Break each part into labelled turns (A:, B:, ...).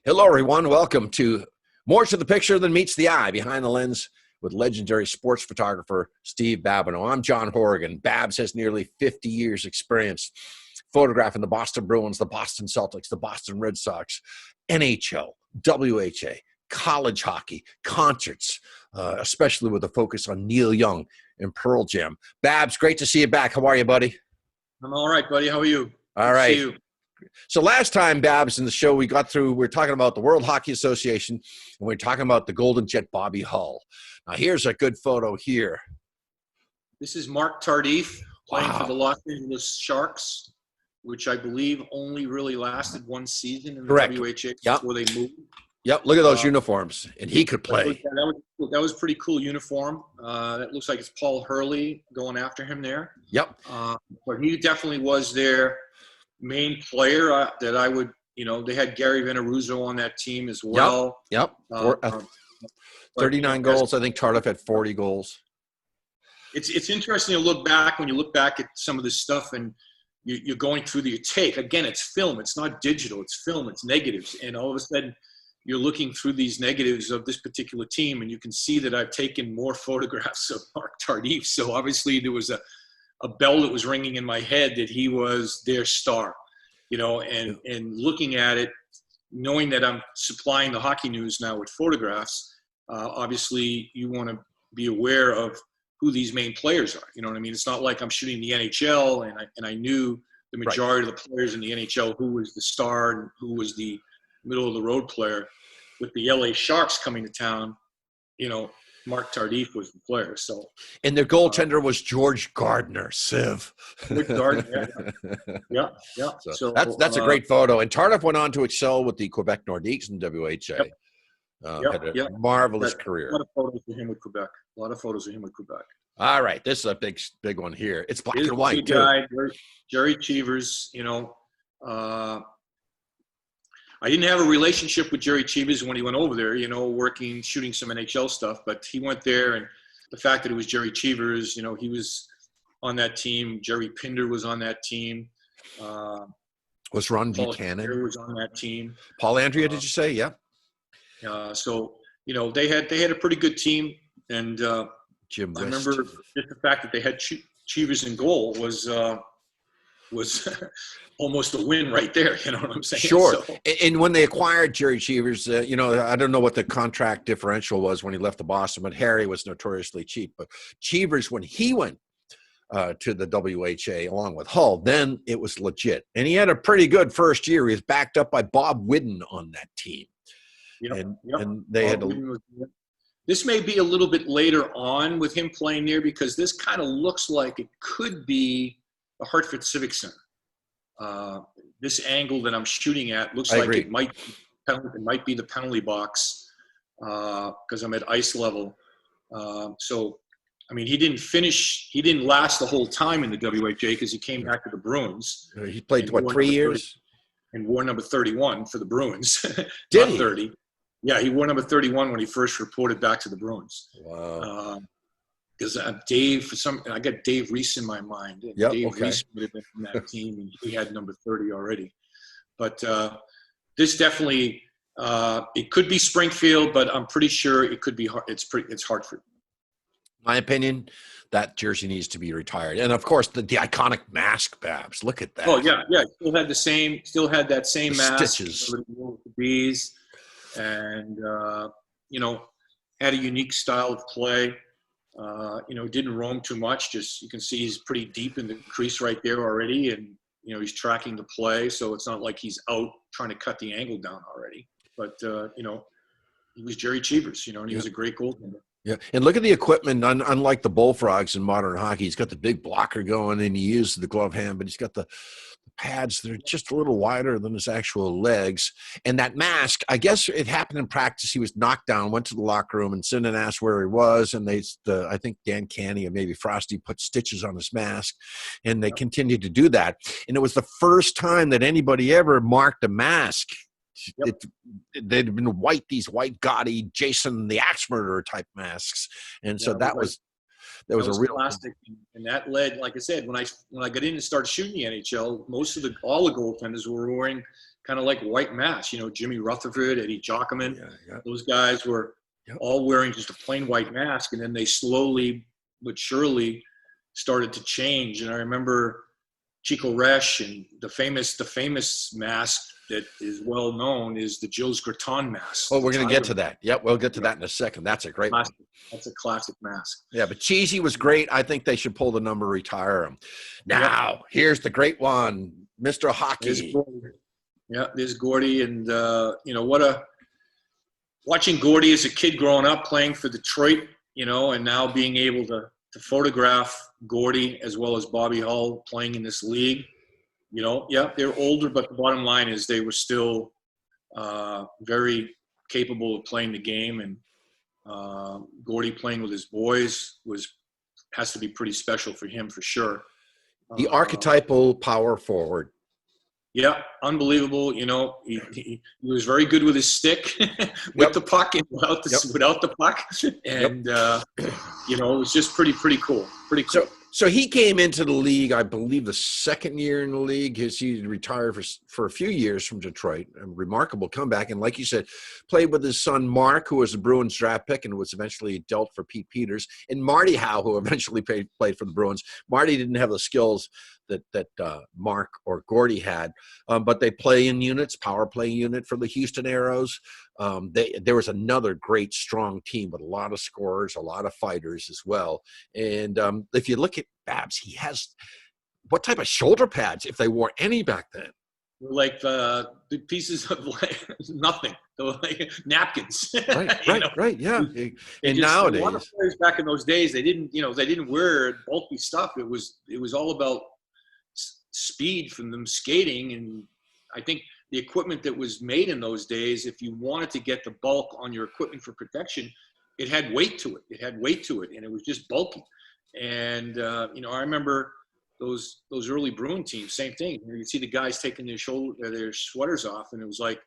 A: Hello, everyone. Welcome to More to the Picture Than Meets the Eye, Behind the Lens with legendary sports photographer Steve Babineau. I'm John Horrigan. Babs has nearly 50 years experience photographing the Boston Bruins, the Boston Celtics, the Boston Red Sox, NHL, WHA, college hockey, concerts, especially with a focus on Neil Young and Pearl Jam. Babs, great to see you back. How are you, buddy?
B: I'm all right, buddy. How are you?
A: All right.
B: Good to see you.
A: So last time, Babs, in the show, we were talking about the World Hockey Association, and we were talking about the Golden Jet Bobby Hull. Now, here's a good photo here.
B: This is Mark Tardif playing for the
A: Wow.
B: Los Angeles Sharks, which I believe only really lasted one season in the
A: Correct.
B: WHA
A: Yep.
B: before they moved.
A: Yep, look at those uniforms, and he could play.
B: That was a pretty cool uniform. That looks like it's Paul Hurley going after him there.
A: Yep.
B: But he definitely was their main player that I would, they had Gary Veneruzzo on that team as well.
A: Yep. 39 goals. I think Tardif had 40 goals.
B: It's interesting to look back when you look back at some of this stuff and you're going through your take. Again, it's film. It's not digital. It's film. It's negatives. And all of a sudden, you're looking through these negatives of this particular team, and you can see that I've taken more photographs of Mark Tardif. So obviously there was a bell that was ringing in my head that he was their star, and looking at it, knowing that I'm supplying the hockey news now with photographs, obviously you want to be aware of who these main players are. You know what I mean? It's not like I'm shooting the NHL and I knew the majority of the players in the NHL, who was the star and who was the middle of the road player. With the LA Sharks coming to town, Mark Tardif was the player. So,
A: and their goaltender was George Gardner, Civ.
B: Gardner, yeah.
A: So that's a great photo. And Tardif went on to excel with the Quebec Nordiques and WHA. Had a marvelous career.
B: A lot of photos of him with Quebec.
A: All right, this is a big one here. It's black and white too.
B: Guy, Jerry Cheevers. I didn't have a relationship with Jerry Cheevers when he went over there, working, shooting some NHL stuff, but he went there, and the fact that it was Jerry Cheevers, he was on that team. Jerry Pinder was on that team.
A: Was Ron
B: Paul
A: Buchanan?
B: Andrea was on that team.
A: Paul Andrea, did you say? Yeah.
B: So, they had a pretty good team, and
A: Jim West.
B: I remember just the fact that they had Cheevers in goal was almost a win right there. You know what I'm saying?
A: Sure. So, and when they acquired Jerry Cheevers, I don't know what the contract differential was when he left the Boston, but Harry was notoriously cheap. But Cheevers, when he went to the WHA along with Hull, then it was legit. And he had a pretty good first year. He was backed up by Bob Whidden on that team. And they had
B: this may be a little bit later on with him playing there, because this kind of looks like it could be the Hartford Civic Center. This angle that I'm shooting at looks like it might be the penalty box, because I'm at ice level. So, I mean, he didn't last the whole time in the WHA, because he came back to the Bruins.
A: He played, 3 years?
B: And wore number 31 for the Bruins.
A: Did
B: Not
A: he?
B: 30. Yeah, he wore number 31 when he first reported back to the Bruins.
A: Wow.
B: Because Dave, I got Dave Reese in my mind. Reese would have been from that team, and he had number 30 already. But this definitely, it could be Springfield, but I'm pretty sure it could be. It's Hartford.
A: My opinion, that jersey needs to be retired. And of course, the iconic mask, Babs. Look at that.
B: Oh yeah. Still had that same mask.
A: Stitches.
B: With the bees, and had a unique style of play. Didn't roam too much. Just, you can see he's pretty deep in the crease right there already, and he's tracking the play, so it's not like he's out trying to cut the angle down already. But he was Jerry Cheevers, and he was a great goaltender.
A: Yeah, and look at the equipment. Unlike the Bullfrogs in modern hockey, he's got the big blocker going, and he used the glove hand, but he's got the pads that are just a little wider than his actual legs. And that mask, I guess it happened in practice. He was knocked down, went to the locker room, and Sinan asked where he was. And I think Dan Canny or maybe Frosty put stitches on his mask, and they continued to do that. And it was the first time that anybody ever marked a mask. Yep. They'd been these white, gaudy Jason the Axe Murderer type masks. And so that was a real
B: plastic, and that led, like I said, when I got in and started shooting the NHL, all the goaltenders were wearing kind of like white masks. You know, Jimmy Rutherford, Eddie Jockman, those guys were all wearing just a plain white mask, and then they slowly but surely started to change. And I remember Chico Resch, and the famous mask that is well known is the Gilles Graton mask.
A: Oh, we're going to get to that. Yep, we'll get to that in a second. That's a great one.
B: That's a classic mask.
A: Yeah, but Cheesy was great. I think they should pull the number, retire him. Now, here's the great one, Mr. Hockey.
B: There's Gordy, and you know, watching Gordy as a kid growing up playing for Detroit, you know, and now being able to photograph Gordy as well as Bobby Hull playing in this league. You know, they're older, but the bottom line is they were still very capable of playing the game. And Gordy playing with his boys has to be pretty special for him, for sure.
A: The archetypal power forward. Yeah,
B: unbelievable. You know, he was very good with his stick, with the puck and without the puck. And, you know, it was just pretty cool. Pretty cool.
A: So he came into the league, I believe, the second year in the league. He retired for a few years from Detroit. A remarkable comeback. And like you said, played with his son, Mark, who was a Bruins draft pick and was eventually dealt for Pete Peters, and Marty Howe, who eventually played for the Bruins. Marty didn't have the skills that Mark or Gordy had, but they play in units, power play unit for the Houston Aeros. There was another great, strong team with a lot of scorers, a lot of fighters as well. And if you look at Babs, he has what type of shoulder pads, if they wore any back then?
B: Like the pieces of like nothing, like napkins.
A: Right, yeah. And nowadays,
B: a lot of players back in those days, they didn't wear bulky stuff. It was all about speed from them skating. And I think the equipment that was made in those days, if you wanted to get the bulk on your equipment for protection, it had weight to it. And it was just bulky. And you know, I remember those early Bruin teams, same thing. You see the guys taking their sweaters off, and it was like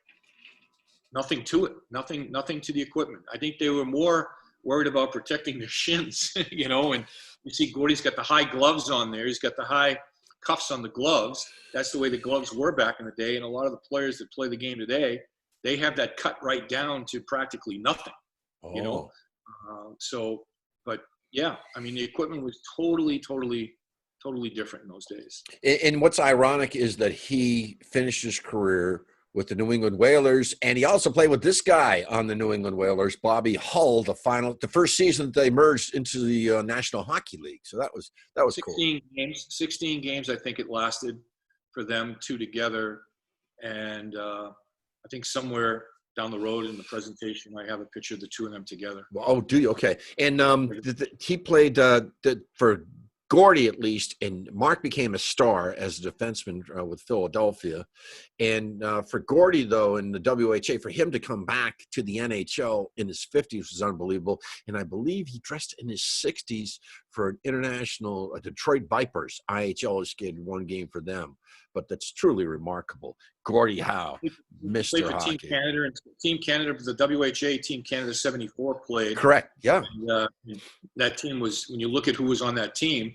B: nothing to it, nothing to the equipment. I think they were more worried about protecting their shins, you know. And you see Gordy's got the high gloves on there. He's got the high cuffs on the gloves. That's the way the gloves were back in the day. And a lot of the players that play the game today, they have that cut right down to practically nothing, you know? But yeah, I mean, the equipment was totally different in those days.
A: And what's ironic is that he finished his career with the New England Whalers, and he also played with this guy on the New England Whalers, Bobby Hull, the first season that they merged into the National Hockey League. So that was
B: 16 cool. 16 games, I think it lasted for them two together. And I think somewhere down the road in the presentation, I have a picture of the two of them together.
A: Oh, do you? Okay. And he played for Gordy, at least, and Mark became a star as a defenseman with Philadelphia. And for Gordy, though, in the WHA, for him to come back to the NHL in his 50s was unbelievable. And I believe he dressed in his 60s for an international Detroit Vipers. IHL has skated one game for them. But that's truly remarkable. Gordie Howe, Mr. Hockey.
B: Team Canada, the WHA Team Canada 74 played.
A: Correct, yeah.
B: And, that team was, when you look at who was on that team,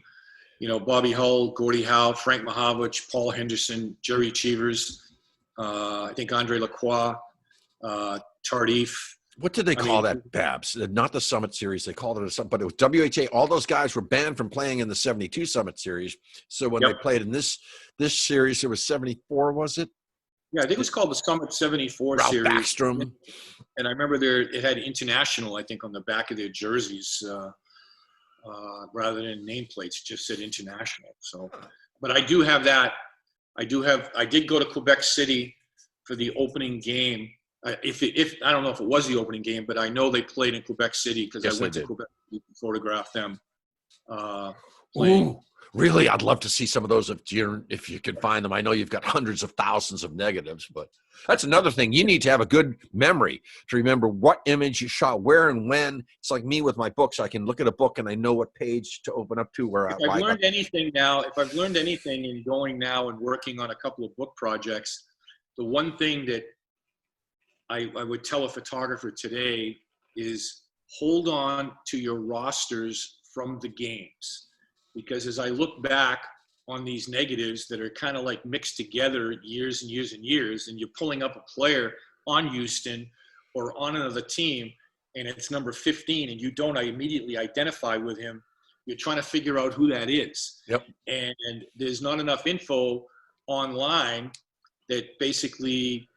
B: you know, Bobby Hull, Gordie Howe, Frank Mahavich, Paul Henderson, Jerry Cheevers, I think Andre Lacroix, Tardif.
A: What did they call that, Babs? Not the Summit Series. They called it a Summit, but it was WHA. All those guys were banned from playing in the 72 Summit Series. So when they played in this series, it was 74, was it?
B: Yeah, I think it was called the Summit 74
A: Ralph
B: series.
A: Backstrom.
B: And I remember it had international, I think, on the back of their jerseys rather than nameplates. It just said international. So, but I do have that. I did go to Quebec City for the opening game. If I don't know if it was the opening game, but I know they played in Quebec City because I went to Quebec City to photograph them playing.
A: Ooh, really? I'd love to see some of those if you can find them. I know you've got hundreds of thousands of negatives, but that's another thing. You need to have a good memory to remember what image you shot, where and when. It's like me with my books. I can look at a book and I know what page to open up to. If I've learned
B: anything in going now and working on a couple of book projects, the one thing that I would tell a photographer today is hold on to your rosters from the games. Because as I look back on these negatives that are kind of like mixed together years and years and years, and you're pulling up a player on Houston or on another team, and it's number 15, and you don't immediately identify with him. You're trying to figure out who that is.
A: Yep.
B: And there's not enough info online that basically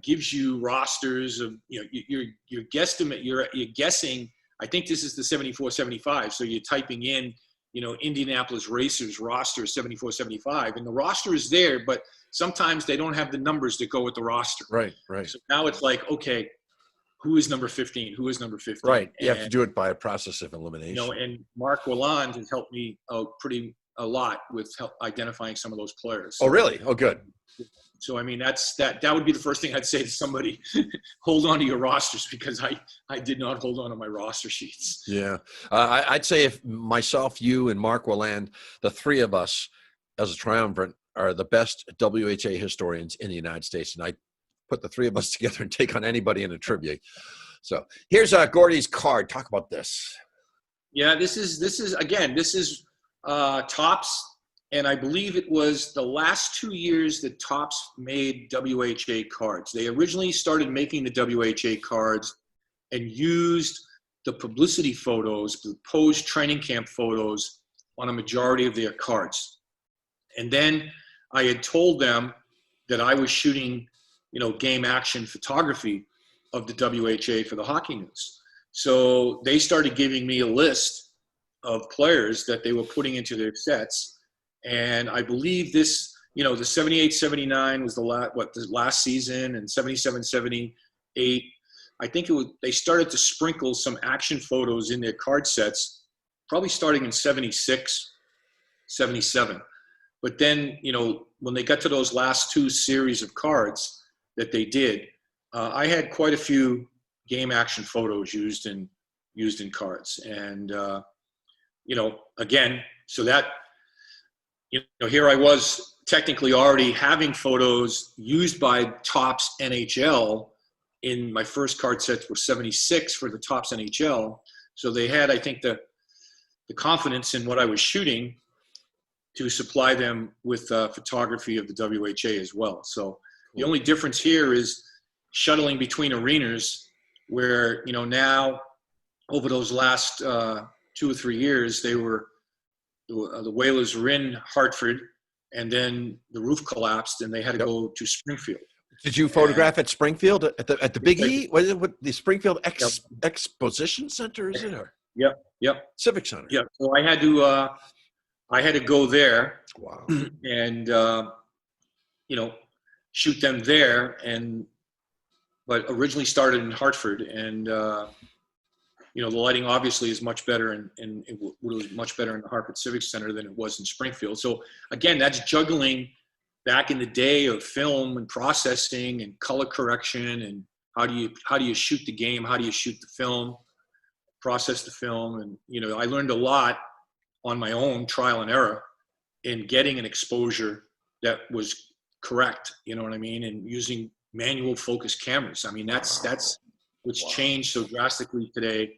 B: gives you rosters of, you're guessing. I think this is the 74-75. So you're typing in, Indianapolis Racers roster 74-75, and the roster is there, but sometimes they don't have the numbers that go with the roster.
A: Right.
B: So now it's like, okay, who is number 15? Who is number 15?
A: Right. You have to do it by a process of elimination.
B: And Mark Walland has helped me a lot with identifying some of those players.
A: Oh, really? Oh, good.
B: So, I mean, that would be the first thing I'd say to somebody: hold on to your rosters, because I did not hold on to my roster sheets.
A: Yeah. I'd say if myself, you, and Mark Walland, the three of us as a triumvirate are the best WHA historians in the United States. And I put the three of us together and take on anybody in a trivia. So here's Gordy's card. Talk about this.
B: Yeah, this is Topps. And I believe it was the last 2 years that Topps made WHA cards. They originally started making the WHA cards and used the publicity photos, the posed training camp photos on a majority of their cards. And then I had told them that I was shooting, game action photography of the WHA for the Hockey News. So they started giving me a list of players that they were putting into their sets. And I believe this, the 78-79 was the last season, and 77-78. I think they started to sprinkle some action photos in their card sets, probably starting in 76, 77. But then, when they got to those last two series of cards that they did, I had quite a few game action photos used in cards. And, again, so that, here I was technically already having photos used by Topps NHL. In my first card sets were 76 for the Topps NHL. So they had, I think, the confidence in what I was shooting to supply them with photography of the WHA as well. So the only difference here is shuttling between arenas, where, now over those last 2 or 3 years, the Whalers were in Hartford, and then the roof collapsed and they had to go to Springfield.
A: Did you photograph at Springfield at the Big E? What is it, the Springfield Exposition Center? Is it? Or?
B: Yep.
A: Civic Center.
B: Yeah. So I had to go there.
A: Wow.
B: And shoot them there, but originally started in Hartford, and the lighting obviously is much better, and it was much better in the Hartford Civic Center than it was in Springfield. So again, that's juggling back in the day of film and processing and color correction, and how do you shoot the game, how do you shoot the film, process the film, and I learned a lot on my own trial and error in getting an exposure that was correct. You know what I mean? And using manual focus cameras. I mean, that's what's changed so drastically today,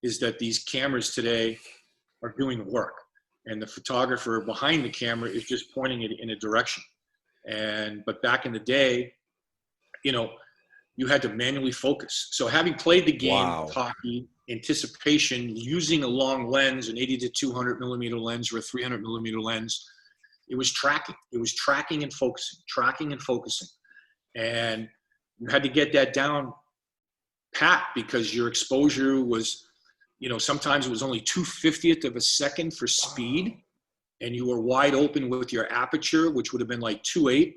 B: is that these cameras today are doing the work, and the photographer behind the camera is just pointing it in a direction. But back in the day, you had to manually focus. So having played the game of hockey, anticipation, using a long lens, an 80 to 200 millimeter lens or a 300 millimeter lens, it was tracking. It was tracking and focusing. And you had to get that down pat, because your exposure was, sometimes it was only 2/50th of a second for speed, and you were wide open with your aperture, which would have been like 2.8.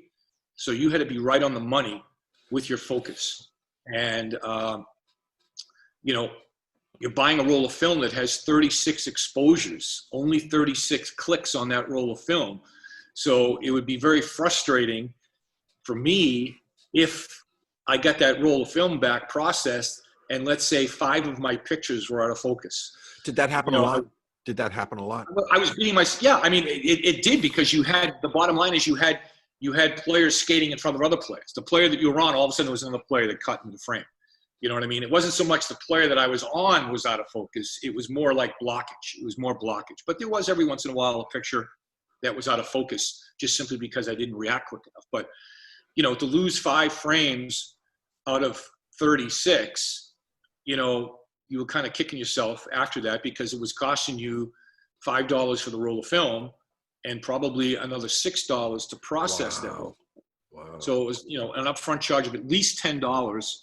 B: So you had to be right on the money with your focus. And, you're buying a roll of film that has 36 exposures, only 36 clicks on that roll of film. So it would be very frustrating for me if I got that roll of film back processed, and let's say 5 of my pictures were out of focus.
A: Did that happen a lot? Did that happen a lot?
B: I was beating I mean, it did, because the bottom line is you had players skating in front of other players. The player that you were on, all of a sudden there was another player that cut into the frame. You know what I mean? It wasn't so much the player that I was on was out of focus. It was more like blockage. It was more blockage. But there was every once in a while a picture that was out of focus just simply because I didn't react quick enough. But, you know, to lose 5 frames out of 36, you know, you were kind of kicking yourself after that because it was costing you $5 for the roll of film and probably another $6 to process that roll.
A: Wow.
B: So it was, you know, an upfront charge of at least $10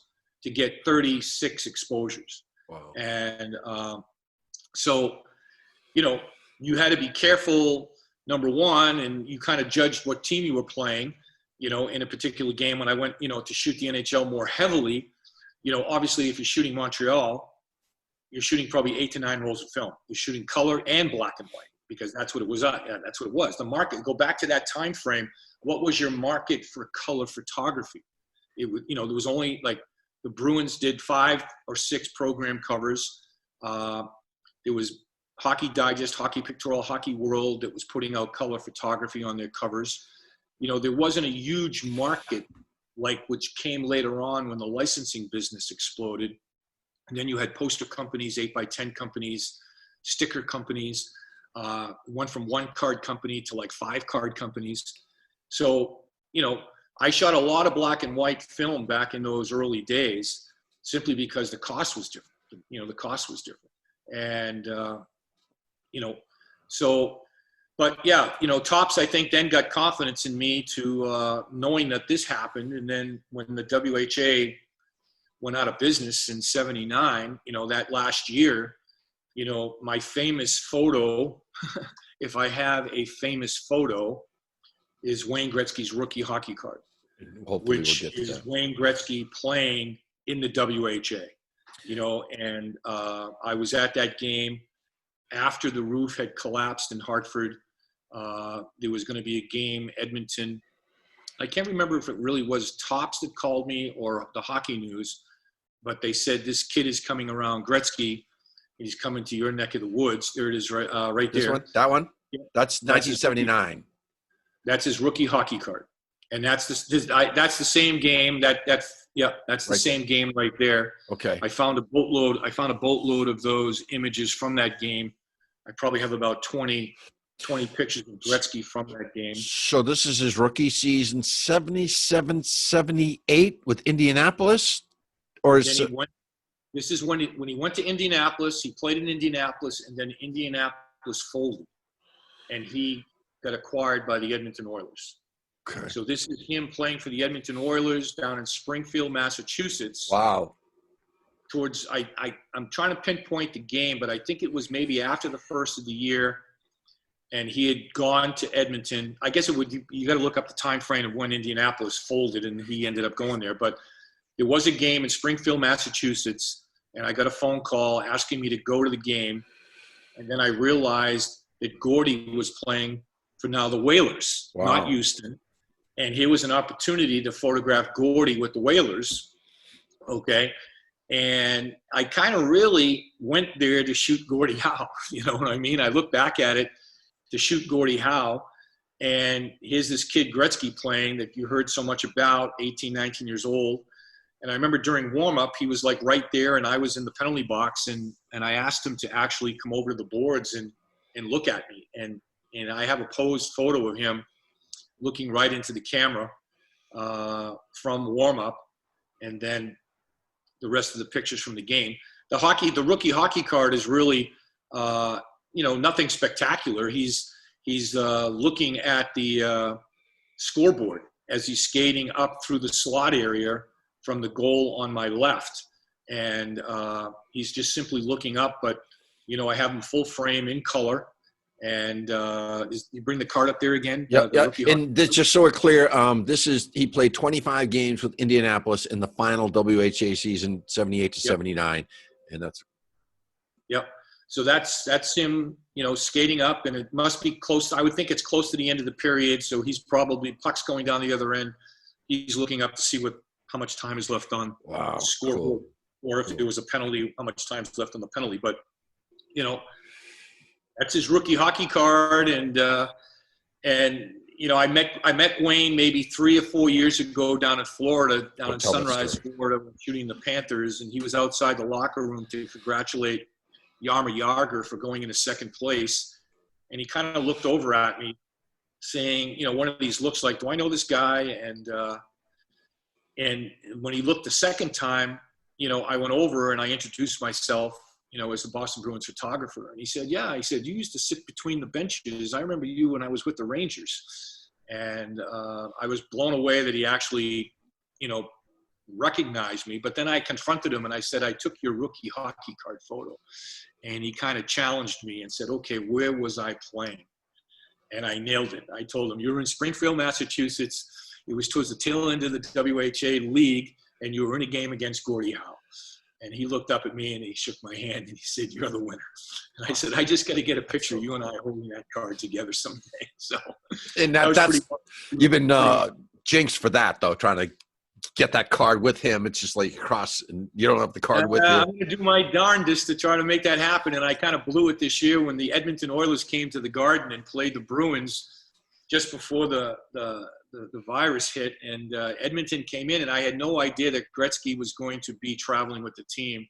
B: to get 36 exposures.
A: Wow.
B: And so, you know, you had to be careful, number one, and you kind of judged what team you were playing, you know, in a particular game. When I went, you know, to shoot the NHL more heavily, you know, obviously if you're shooting Montreal, you're shooting probably 8 to 9 rolls of film. You're shooting color and black and white because that's what it was. Yeah, that's what it was. The market, go back to that time frame. What was your market for color photography? It was, you know, there was only like the Bruins did 5 or 6 program covers. There was Hockey Digest, Hockey Pictorial, Hockey World that was putting out color photography on their covers. You know, there wasn't a huge market like which came later on when the licensing business exploded. And then you had poster companies, 8x10 companies, sticker companies, went from 1 card company to like 5 card companies. So, you know, I shot a lot of black and white film back in those early days simply because the cost was different. You know, the cost was different. And, you know, so, but yeah, you know, Topps, I think, then got confidence in me to knowing that this happened. And then when the WHA went out of business in '79, you know, that last year, you know, my famous photo, if I have a famous photo, is Wayne Gretzky's rookie hockey card, which is Wayne Gretzky playing in the WHA, you know, and I was at that game after the roof had collapsed in Hartford. There was going to be a game, Edmonton. I can't remember if it really was Topps that called me or the Hockey News, but they said, this kid is coming around, Gretzky. He's coming to your neck of the woods. There it is, right there.
A: This one? That one?
B: Yeah.
A: That's 1979.
B: That's his rookie hockey card. And that's that's the same game. That's the same game right there.
A: Okay.
B: I found a boatload of those images from that game. I probably have about 20 pictures of Gretzky from that game.
A: So this is his rookie season, 77, 78 with Indianapolis? Or is
B: this is when he went to Indianapolis. He played in Indianapolis, and then Indianapolis folded, and he got acquired by the Edmonton Oilers.
A: Okay.
B: So this is him playing for the Edmonton Oilers down in Springfield, Massachusetts.
A: Wow.
B: Towards I'm trying to pinpoint the game, but I think it was maybe after the first of the year, and he had gone to Edmonton. I guess you got to look up the time frame of when Indianapolis folded, and he ended up going there, but. There was a game in Springfield, Massachusetts, and I got a phone call asking me to go to the game. And then I realized that Gordy was playing for now the Whalers, not Houston. And here was an opportunity to photograph Gordy with the Whalers. Okay. And I kind of really went there to shoot Gordie Howe. You know what I mean? I look back at it to shoot Gordie Howe. And here's this kid Gretzky playing that you heard so much about, 18, 19 years old. And I remember during warm-up, he was like right there, and I was in the penalty box, and I asked him to actually come over to the boards and look at me. And I have a posed photo of him looking right into the camera from warm-up, and then the rest of the pictures from the game. The rookie hockey card is really, you know, nothing spectacular. He's looking at the scoreboard as he's skating up through the slot area from the goal on my left. And he's just simply looking up, but, you know, I have him full frame in color. And you bring the card up there again?
A: Yeah. And this, just so we're clear, he played 25 games with Indianapolis in the final WHA season, 78 to 79. And that's.
B: Yep. So that's him, you know, skating up, and it must be close. I would think it's close to the end of the period. So he's probably, puck's going down the other end. He's looking up to see how much time is left on the scoreboard, or if there was a penalty, how much time is left on the penalty. But, you know, that's his rookie hockey card. And you know, I met Wayne maybe 3 or 4 years ago down in Florida, down in Sunrise, Florida, shooting the Panthers. And he was outside the locker room to congratulate Jaromir Jagr for going into second place. And he kind of looked over at me saying, you know, one of these looks like, do I know this guy? And when he looked the second time, you know, I went over and I introduced myself, you know, as the Boston Bruins photographer. And he said, yeah, he said, you used to sit between the benches. I remember you when I was with the Rangers. And I was blown away that he actually, you know, recognized me. But then I confronted him and I said, I took your rookie hockey card photo. And he kind of challenged me and said, okay, where was I playing? And I nailed it. I told him, you were in Springfield, Massachusetts. It was towards the tail end of the WHA league, and you were in a game against Gordie Howe. And he looked up at me and he shook my hand and he said, you're the winner. And I said, I just got to get a picture of you and I holding that card together someday. So,
A: and that's you've been jinxed for that, though, trying to get that card with him. It's just like cross, and you don't have the card with you.
B: I'm going to do my darndest to try to make that happen. And I kind of blew it this year when the Edmonton Oilers came to the Garden and played the Bruins just before the virus hit. And Edmonton came in, and I had no idea that Gretzky was going to be traveling with the team.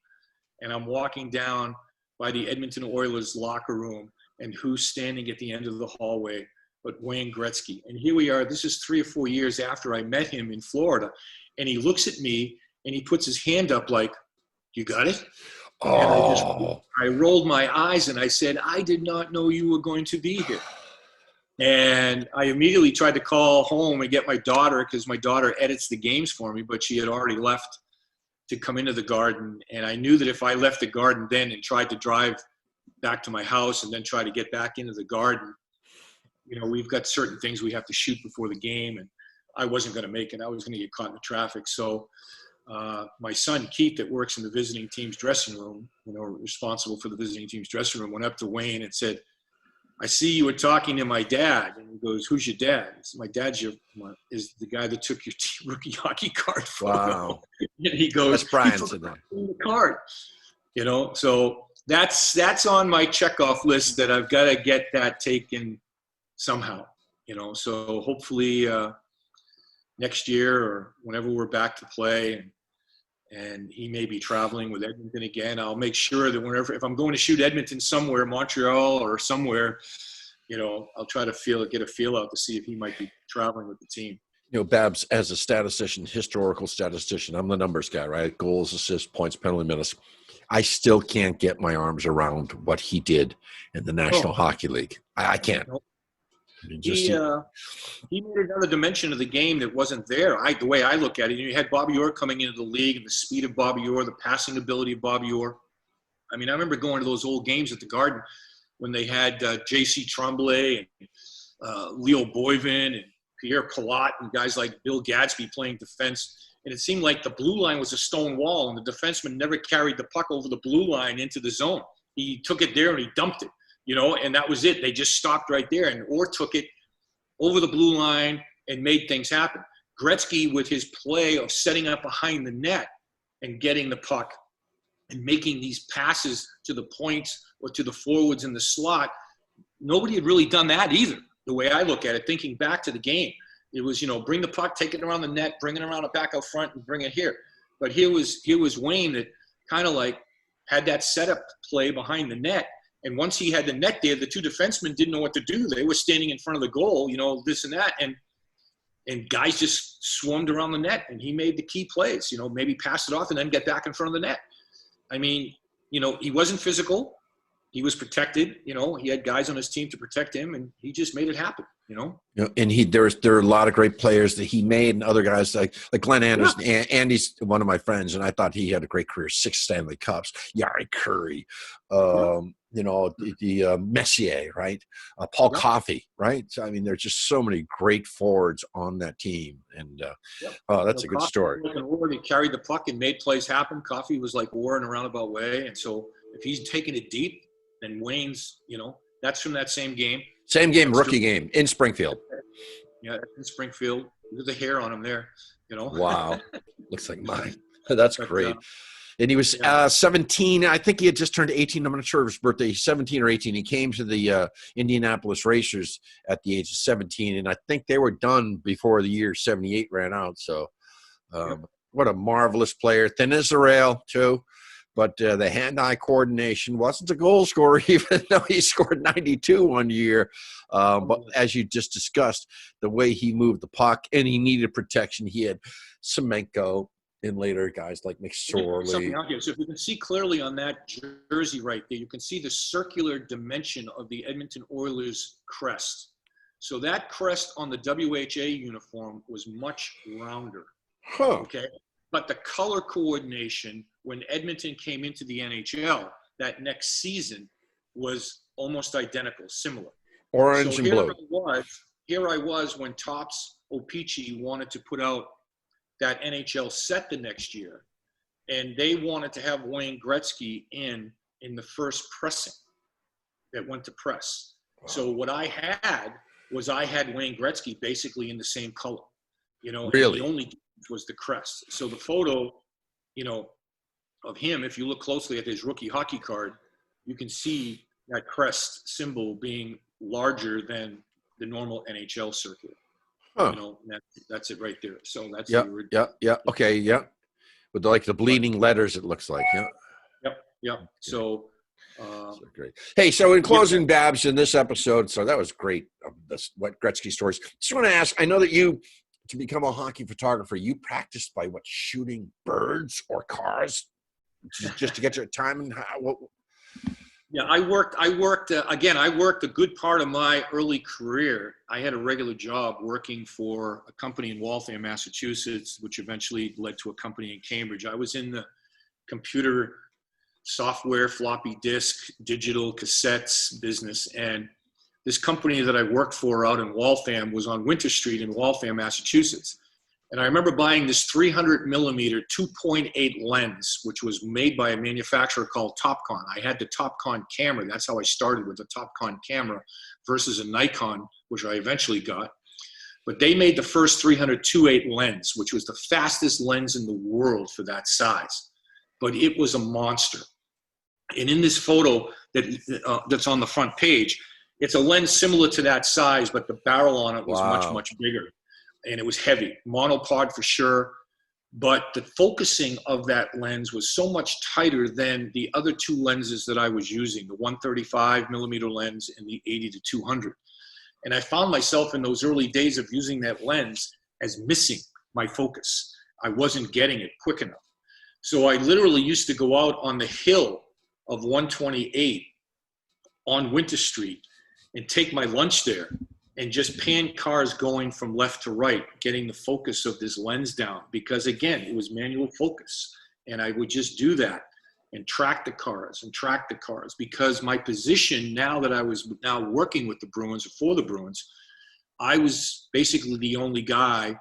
B: And I'm walking down by the Edmonton Oilers locker room, and who's standing at the end of the hallway but Wayne Gretzky. And here we are. This is 3 or 4 years after I met him in Florida. And he looks at me and he puts his hand up like, you got it?
A: Oh.
B: And I rolled my eyes and I said, I did not know you were going to be here. And I immediately tried to call home and get my daughter, because my daughter edits the games for me, but she had already left to come into the Garden. And I knew that if I left the Garden then and tried to drive back to my house and then try to get back into the Garden, you know, we've got certain things we have to shoot before the game, and I wasn't going to make it. I was going to get caught in the traffic. So my son, Keith, that works in the visiting team's dressing room, you know, responsible for the visiting team's dressing room, went up to Wayne and said, I see you were talking to my dad. And he goes, who's your dad? He said, my dad's is the guy that took your rookie hockey card photo.
A: Wow.
B: And he goes,
A: that's Brian said that.
B: The card. You know, so that's on my checkoff list that I've got to get that taken somehow, you know. So hopefully next year or whenever we're back to play and he may be traveling with Edmonton again, I'll make sure that whenever, if I'm going to shoot Edmonton somewhere, Montreal or somewhere, you know, I'll try to get a feel out to see if he might be traveling with the team.
A: You know, Babs, as a statistician, historical statistician, I'm the numbers guy, right? Goals, assists, points, penalty minutes. I still can't get my arms around what he did in the National Hockey League. I can't.
B: He made another dimension of the game that wasn't there. The way I look at it, you had Bobby Orr coming into the league, and the speed of Bobby Orr, the passing ability of Bobby Orr. I mean, I remember going to those old games at the Garden when they had J.C. Tremblay and Leo Boivin and Pierre Palat and guys like Bill Gadsby playing defense. And it seemed like the blue line was a stone wall, and the defenseman never carried the puck over the blue line into the zone. He took it there and he dumped it. You know, and that was it. They just stopped right there. And Orr took it over the blue line and made things happen. Gretzky, with his play of setting up behind the net and getting the puck and making these passes to the points or to the forwards in the slot, nobody had really done that either, the way I look at it, thinking back to the game. It was, you know, bring the puck, take it around the net, bring it around the back out front, and bring it here. But here was Wayne that kind of like had that setup play behind the net. And once he had the net there, the two defensemen didn't know what to do. They were standing in front of the goal, you know, this and that. And guys just swarmed around the net, and he made the key plays, you know, maybe pass it off and then get back in front of the net. I mean, you know, he wasn't physical. He was protected, you know, he had guys on his team to protect him, and he just made it happen, you know.
A: You know, and there are a lot of great players that he made, and other guys like Glenn Anderson. Yeah. Andy's one of my friends, and I thought he had a great career. 6 Stanley Cups. Yari Curry, you know, the Messier, right? Paul Coffey, right? So, I mean, there's just so many great forwards on that team, and that's a good story.
B: He carried the puck and made plays happen. Coffey was like War in a roundabout way, and so if he's taking it deep, then Wayne's, you know, that's from that same game.
A: Same game, rookie game in Springfield.
B: Yeah, in Springfield. There's a hair on him there, you know.
A: Wow. Looks like mine. That's great. And he was 17. I think he had just turned 18. I'm not sure of his birthday. He's 17 or 18. He came to the Indianapolis Racers at the age of 17, and I think they were done before the year 78 ran out. So what a marvelous player. Thin as a rail, too. but the hand-eye coordination wasn't a goal scorer, even though he scored 92 one year. But as you just discussed, the way he moved the puck, and he needed protection. He had Semenko and later guys like McSorley.
B: Something out here. So if you can see clearly on that jersey right there, you can see the circular dimension of the Edmonton Oilers crest. So that crest on the WHA uniform was much rounder.
A: Huh.
B: Okay. But the color coordination when Edmonton came into the NHL that next season was almost identical, similar.
A: Orange
B: so
A: and blue.
B: Here I was when Topps Opeachy wanted to put out that NHL set the next year, and they wanted to have Wayne Gretzky in the first pressing that went to press.
A: Wow.
B: So what I had Wayne Gretzky basically in the same color,
A: Really?
B: The only difference was the crest. So the photo, of him, if you look closely at his rookie hockey card, you can see that crest symbol being larger than the normal NHL circular.
A: Huh.
B: That's it right there. So that's
A: yeah. Okay, yeah. With the bleeding letters, it looks like. Yeah.
B: Yep. So
A: great. Hey, so in closing, Babs, in this episode, so that was great. What Gretzky stories. Just want to ask. I know that you, to become a hockey photographer, you practiced by shooting birds or cars, just to get your time and what.
B: Yeah, I worked a good part of my early career. I had a regular job working for a company in Waltham, Massachusetts, which eventually led to a company in Cambridge. I was in the computer software, floppy disk, digital cassettes business. And this company that I worked for out in Waltham was on Winter Street in Waltham, Massachusetts. And I remember buying this 300 millimeter 2.8 lens, which was made by a manufacturer called Topcon. I had the Topcon camera. That's how I started, with the Topcon camera versus a Nikon, which I eventually got. But they made the first 300 2.8 lens, which was the fastest lens in the world for that size. But it was a monster. And in this photo that's on the front page, it's a lens similar to that size, but the barrel on it was much, much bigger. And it was heavy, monopod for sure. But the focusing of that lens was so much tighter than the other two lenses that I was using, the 135 millimeter lens and the 80 to 200. And I found myself in those early days of using that lens as missing my focus. I wasn't getting it quick enough. So I literally used to go out on the hill of 128 on Winter Street and take my lunch there and just pan cars going from left to right, getting the focus of this lens down. Because again, it was manual focus. And I would just do that and track the cars because my position, now that I was now working with the Bruins or for the Bruins, I was basically the only guy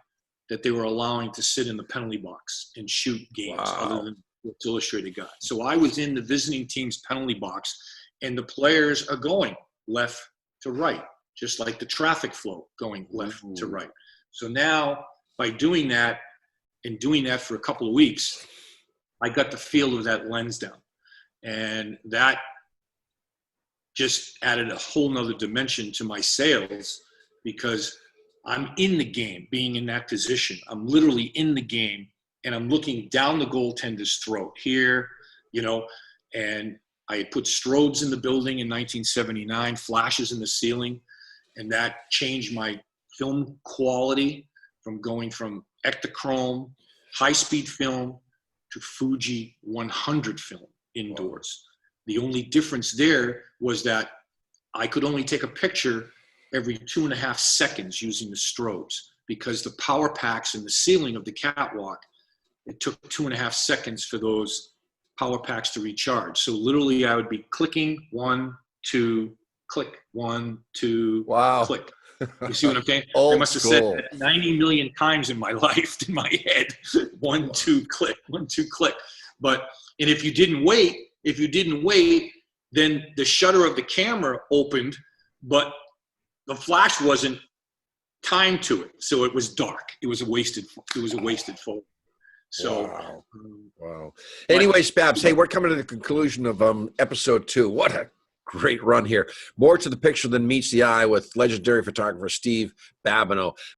B: that they were allowing to sit in the penalty box and shoot games other than the illustrated guy. So I was in the visiting team's penalty box, and the players are going left to right, just like the traffic flow going left to right. So now by doing that and doing that for a couple of weeks, I got the feel of that lens down. And that just added a whole nother dimension to my sales, because I'm in the game, being in that position. I'm literally in the game, and I'm looking down the goaltender's throat here, and I had put strobes in the building in 1979, flashes in the ceiling, and that changed my film quality from going from Ektachrome, high-speed film, to Fuji 100 film indoors. The only difference there was that I could only take a picture every 2.5 seconds using the strobes, because the power packs in the ceiling of the catwalk, it took 2.5 seconds for those power packs to recharge. So literally I would be clicking 1, 2, click, 1, 2, click. You see what I'm saying? I must have said that 90 million times in my life, in my head. 1, 2, click, 1, 2, click. And if you didn't wait, then the shutter of the camera opened, but the flash wasn't timed to it. So it was dark. It was a wasted photo. So,
A: wow. Anyways, Babs, hey, we're coming to the conclusion of episode 2. What a great run here. More to the picture than meets the eye with legendary photographer Steve Babineau.